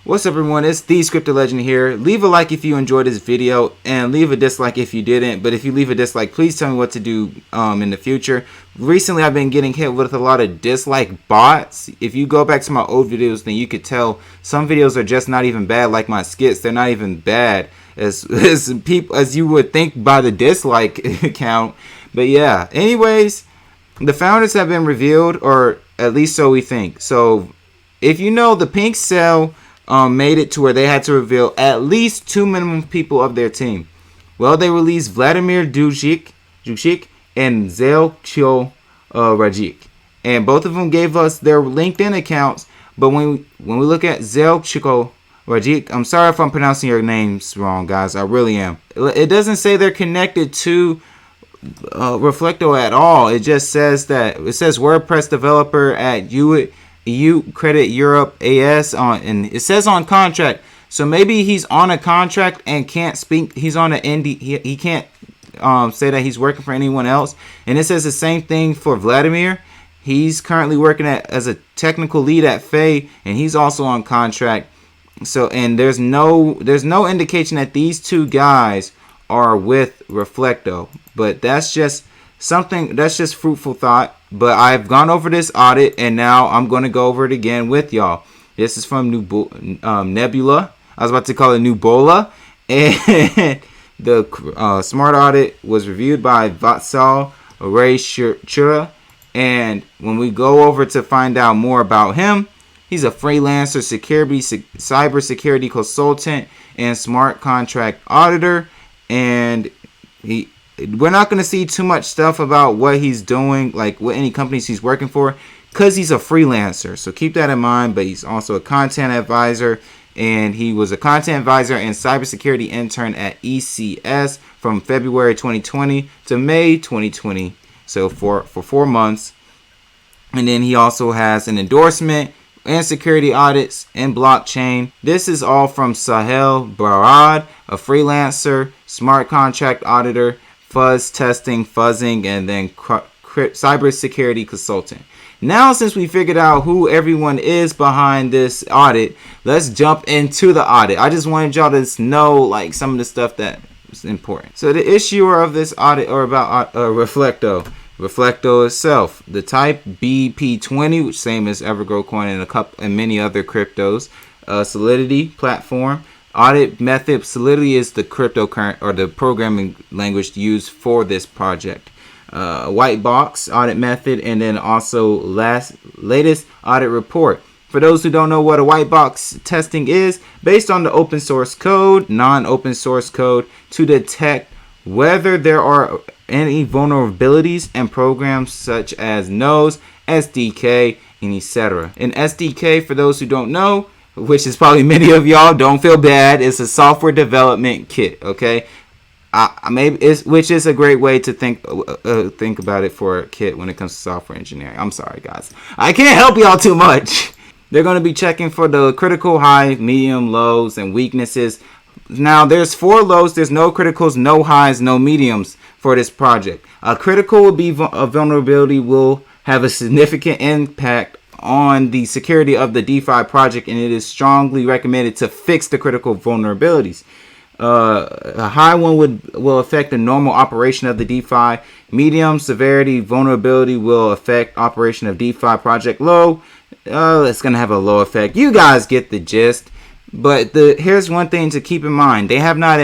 What's up everyone, it's the Scripted Legend here. Leave a like if you enjoyed this video and leave a dislike if you didn't. But if you leave a dislike, please tell me what to do in the future. Recently I've been getting hit with a lot of dislike bots. If you go back to my old videos, then you could tell some videos are just not even bad, like my skits. They're not even bad as you would think by the dislike count. But yeah, anyways, the founders have been revealed, or at least so we think. So if you know, the pink cell made it to where they had to reveal at least 2 minimum people of their team. Well, they released Vladimir Dushik and Rayschura, and both of them gave us their LinkedIn accounts. But when we look at Rayschura, I'm sorry if I'm pronouncing your names wrong, guys. I really am. It doesn't say they're connected to Reflecto at all. It just says that it says WordPress developer at EU Credit Europe AS on, and it says on contract. So maybe he's on a contract and can't speak. He's on an ND. He can't say that he's working for anyone else. And it says the same thing for Vladimir. He's currently working as a technical lead at Faye, and he's also on contract. So, and there's no indication that these two guys are with Reflecto. But that's just something, that's just fruitful thought. But I've gone over this audit, and now I'm going to go over it again with y'all. This is from Nebula. I was about to call it Nubola. And the smart audit was reviewed by Vatsal, Rayschura. And when we go over to find out more about him, he's a freelancer, cybersecurity consultant, and smart contract auditor. And we're not going to see too much stuff about what he's doing, like what any companies he's working for, because he's a freelancer. So keep that in mind. But he's also a content advisor, and he was a content advisor and cybersecurity intern at ECS from February 2020 to May 2020. So for 4 months. And then he also has an endorsement and security audits and blockchain. This is all from Sahel Barad, a freelancer, smart contract auditor, fuzz testing, fuzzing, and then cybersecurity consultant. Now, since we figured out who everyone is behind this audit, let's jump into the audit. I just wanted y'all to know like some of the stuff that is important. So the issuer of this audit, or about Reflecto itself, the type BP20, which same as Evergrow Coin and many other cryptos. Solidity platform. Audit method. Solidity is the cryptocurrency or the programming language used for this project. White box audit method, and then also latest audit report. For those who don't know what a white box testing is, based on the open source code, non-open source code, to detect whether there are any vulnerabilities in programs such as Nose, SDK, and etc. An SDK, for those who don't know, which is probably many of y'all, don't feel bad, it's a software development kit, okay? Which is a great way to think about it for a kit when it comes to software engineering. I'm sorry, guys. I can't help y'all too much. They're going to be checking for the critical, high, medium, lows, and weaknesses. Now, there's 4 lows. There's no criticals, no highs, no mediums for this project. A critical will be a vulnerability will have a significant impact on the security of the DeFi project, and it is strongly recommended to fix the critical vulnerabilities. A high one will affect the normal operation of the DeFi. Medium severity vulnerability will affect operation of DeFi project. Low, it's going to have a low effect. You guys get the gist. But here's one thing to keep in mind. They have not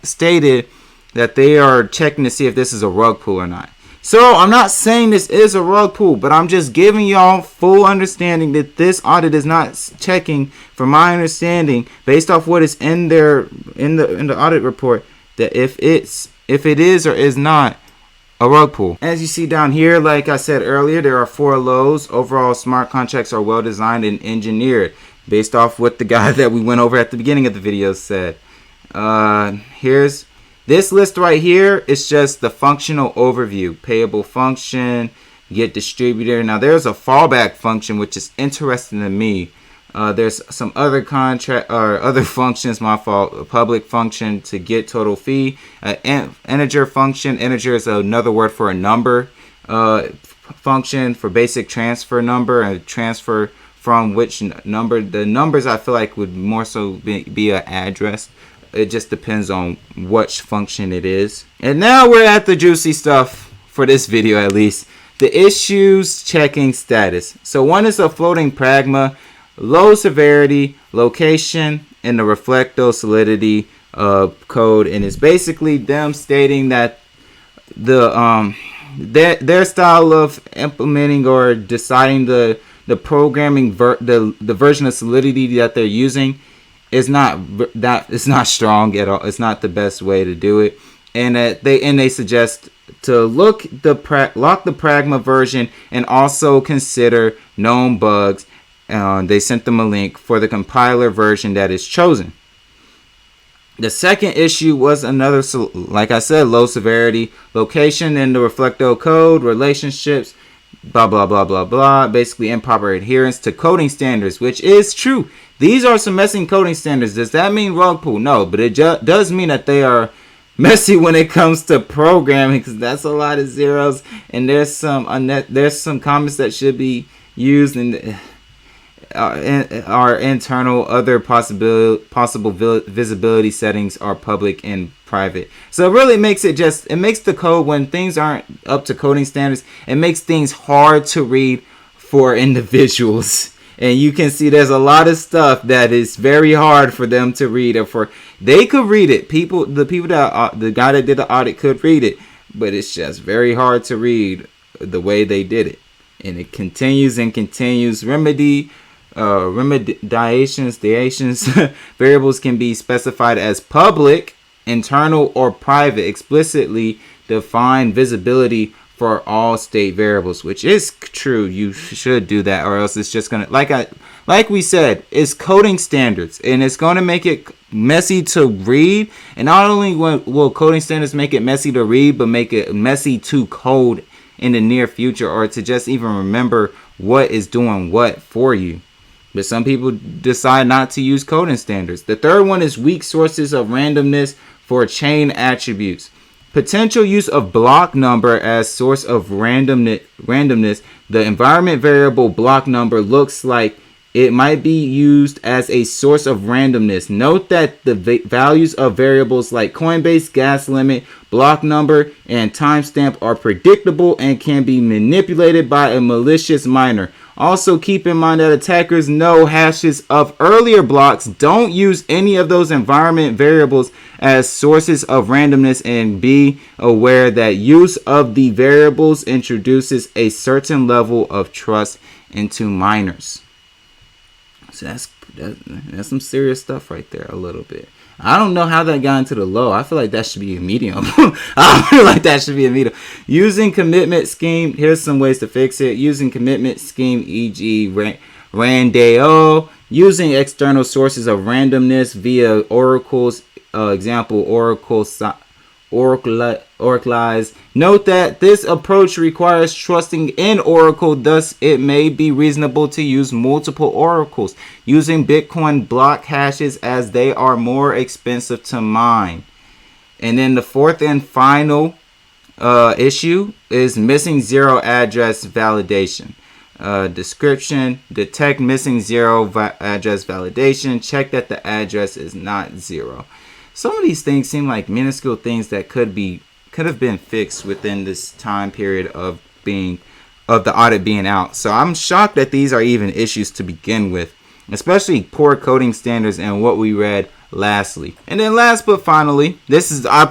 stated that they are checking to see if this is a rug pull or not. So I'm not saying this is a rug pull, but I'm just giving y'all full understanding that this audit is not checking, from my understanding, based off what is in the audit report, that if it is or is not a rug pull. As you see down here, like I said earlier, there are 4 lows. Overall, smart contracts are well designed and engineered, based off what the guy that we went over at the beginning of the video said. Here's this list right here. It's just the functional overview. Payable function, get distributor. Now there's a fallback function, which is interesting to me. There's some other other functions. My fault. A public function to get total fee. Integer function. Integer is another word for a number. Function for basic transfer number and transfer from which number. The numbers I feel like would more so be an address. It just depends on which function it is. And now we're at the juicy stuff for this video, at least. The issues checking status. So one is a floating pragma, low severity, location, and the Reflecto solidity code. And it's basically them stating that their style of implementing or deciding the programming the version of solidity that they're using is not strong at all. It's not the best way to do it, and they suggest to lock the pragma version and also consider known bugs. They sent them a link for the compiler version that is chosen. The second issue was another, like I said, low severity, location in the Reflecto code, relationships, blah, blah, blah, blah, blah. Basically, improper adherence to coding standards, which is true. These are some messy coding standards. Does that mean rug pull? No, but it does mean that they are messy when it comes to programming, because that's a lot of zeros, and there's some comments that should be used in our internal. Other possible visibility settings are public and private. So it really makes the code, when things aren't up to coding standards, it makes things hard to read for individuals. And you can see there's a lot of stuff that is very hard for them to read, or they could read it. The guy that did the audit could read it, but it's just very hard to read the way they did it. And it continues and continues. Remediations, variables can be specified as public, internal, or private. Explicitly define visibility for all state variables, which is true. You should do that, or else it's just gonna, like we said, it's coding standards, and it's gonna make it messy to read. And not only will coding standards make it messy to read, but make it messy to code in the near future, or to just even remember what is doing what for you. But some people decide not to use coding standards. The third one is weak sources of randomness for chain attributes. Potential use of block number as source of randomness. The environment variable block number looks like it might be used as a source of randomness. Note that the values of variables like Coinbase, gas limit, block number, and timestamp are predictable and can be manipulated by a malicious miner. Also, keep in mind that attackers know hashes of earlier blocks. Don't use any of those environment variables as sources of randomness, and be aware that use of the variables introduces a certain level of trust into miners. So that's some serious stuff right there, a little bit. I don't know how that got into the low. I feel like that should be a medium. I feel like that should be a medium. Using commitment scheme. Here's some ways to fix it. Using commitment scheme, e.g. Randeo. Using external sources of randomness via oracles. Example, oracleize. Note that this approach requires trusting in Oracle, thus it may be reasonable to use multiple oracles using Bitcoin block hashes, as they are more expensive to mine. And then the fourth and final issue is missing zero address validation. Description: detect missing zero address validation. Check that the address is not zero. Some of these things seem like minuscule things that could have been fixed within this time period of the audit being out. So I'm shocked that these are even issues to begin with, especially poor coding standards and what we read lastly. And then last but finally, I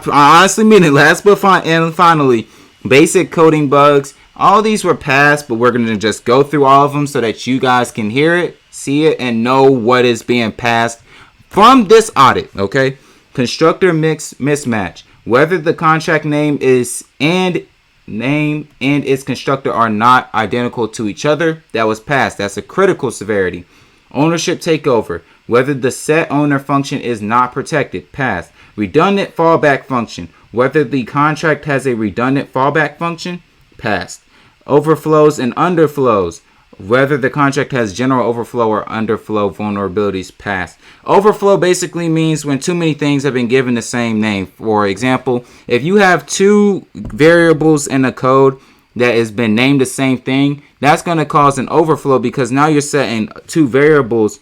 honestly mean it, finally, basic coding bugs. All these were passed, but we're going to just go through all of them so that you guys can hear it, see it, and know what is being passed from this audit, okay? Constructor mismatch. Whether the contract name and its constructor are not identical to each other, that was passed. That's a critical severity. Ownership takeover. Whether the set owner function is not protected, passed. Redundant fallback function. Whether the contract has a redundant fallback function, passed. Overflows and underflows. Whether the contract has general overflow or underflow vulnerabilities, passed. Overflow basically means when too many things have been given the same name. For example, if you have two variables in a code that has been named the same thing, that's going to cause an overflow, because now you're setting two variables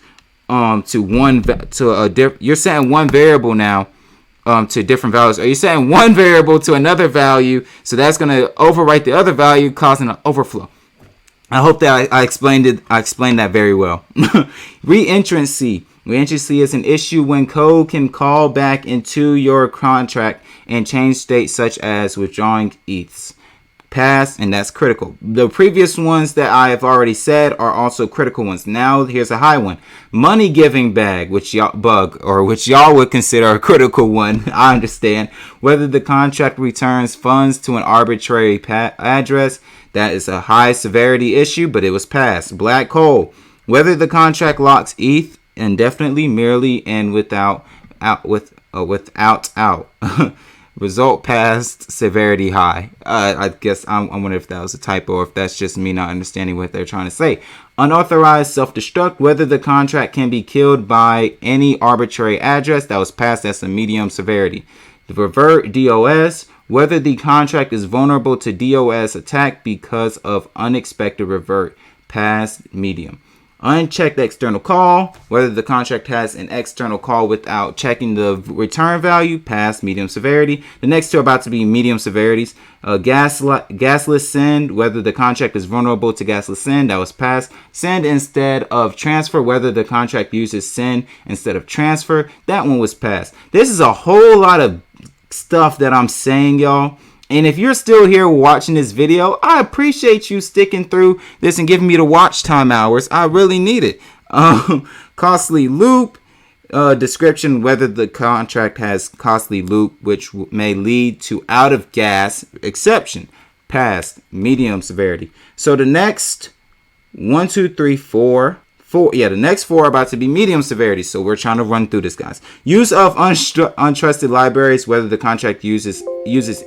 you're setting one variable now to different values, or you're setting one variable to another value, so that's going to overwrite the other value, causing an overflow. I hope that I explained that very well. Reentrancy. Reentrancy is an issue when code can call back into your contract and change states such as withdrawing ETHs. Pass, and that's critical. The previous ones that I have already said are also critical ones. Now here's a high one. Money giving bag, which y'all would consider a critical one. I understand. Whether the contract returns funds to an arbitrary address, that is a high severity issue, but it was passed. Black hole. Whether the contract locks ETH indefinitely, merely, and without out. Result passed, severity high. I guess I wonder if that was a typo, or if that's just me not understanding what they're trying to say. Unauthorized self-destruct. Whether the contract can be killed by any arbitrary address, that was passed. That's a medium severity. The revert DOS. Whether the contract is vulnerable to DOS attack because of unexpected revert, passed, medium. Unchecked external call. Whether the contract has an external call without checking the return value, pass, medium severity. The next two are about to be medium severities. Gasless send. Whether the contract is vulnerable to gasless send, that was passed. Send instead of transfer. Whether the contract uses send instead of transfer, that one was passed. This is a whole lot of stuff that I'm saying, y'all. And if you're still here watching this video, I appreciate you sticking through this and giving me the watch time hours. I really need it. Costly loop. Description, whether the contract has costly loop, which may lead to out of gas exception. Passed, medium severity. So the next the next four are about to be medium severity. So we're trying to run through this, guys. Use of untrusted libraries. Whether the contract uses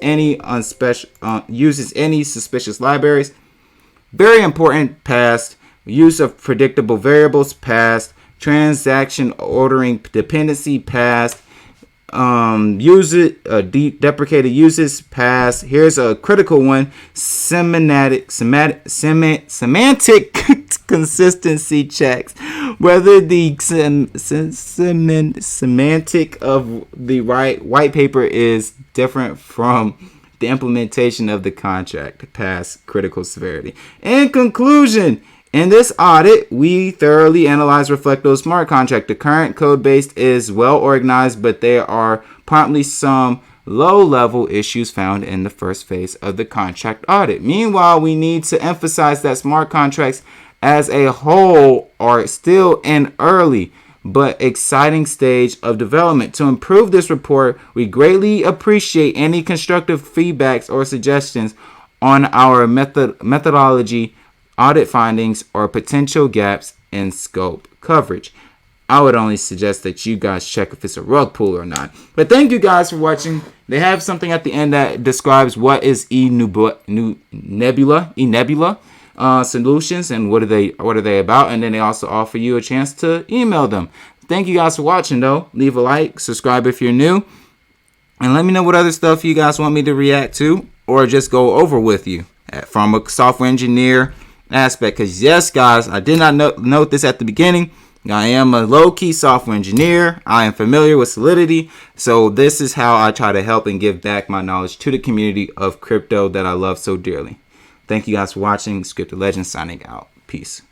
any suspicious libraries. Very important. Passed. Use of predictable variables. Passed. Transaction ordering dependency. Passed. Deprecated uses. Passed. Here's a critical one. Semantic consistency checks. Whether the semantic of the white paper is different from the implementation of the contract. Pass, critical severity. In conclusion, in this audit, we thoroughly analyzed Reflecto's smart contract. The current code base is well organized, but there are promptly some low-level issues found in the first phase of the contract audit. Meanwhile, we need to emphasize that smart contracts as a whole are still in early but exciting stage of development. To improve this report, we greatly appreciate any constructive feedbacks or suggestions on our methodology, audit findings, or potential gaps in scope coverage. I would only suggest that you guys check if it's a rug pull or not. But thank you guys for watching. They have something at the end that describes what is eNebula solutions and what are they about, and then they also offer you a chance to email them. Thank you guys for watching, though. Leave a like, subscribe if you're new, and let me know what other stuff you guys want me to react to or just go over with you from a software engineer aspect. Because yes, guys, I did not note this at the beginning. I am a low-key software engineer. I am familiar with Solidity. So this is how I try to help and give back my knowledge to the community of crypto that I love so dearly. Thank you guys for watching. Scripted Legend signing out. Peace.